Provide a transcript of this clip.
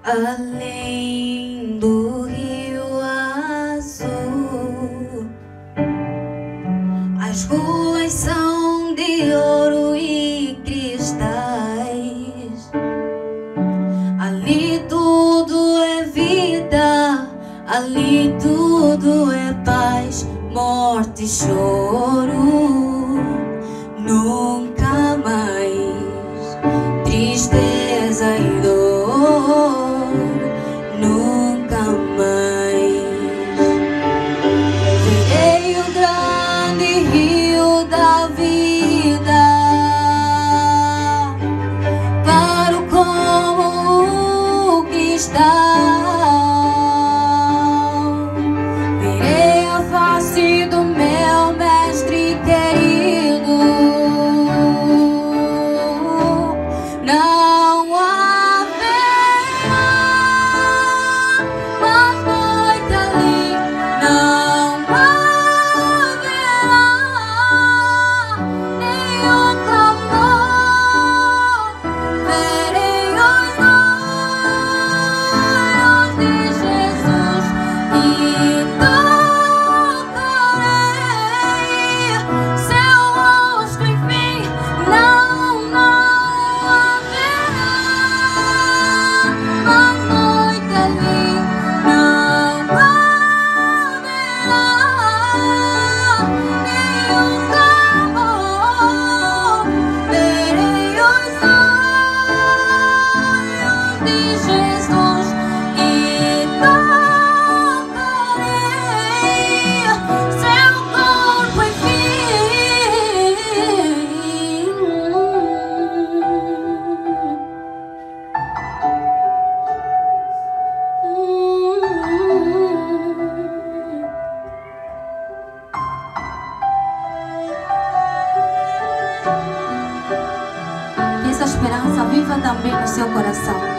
Além do rio azul, as ruas são de ouro e cristais. Ali tudo é vida, ali tudo é paz, morte e choro, nunca mais tristeza e dor, nunca mais. Verei o grande rio da vida, claro como o cristal. Verei a face do meu mestre querido. Não haverá mais noite ali, não haverá nenhum clamor. Verei os olhos de Jesus e tocarei seu rosto, enfim. Não haverá mais noite ali, não haverá nenhum clamor. Verei os olhos de Jesus e tocarei seu corpo, que essa esperança viva também no seu coração.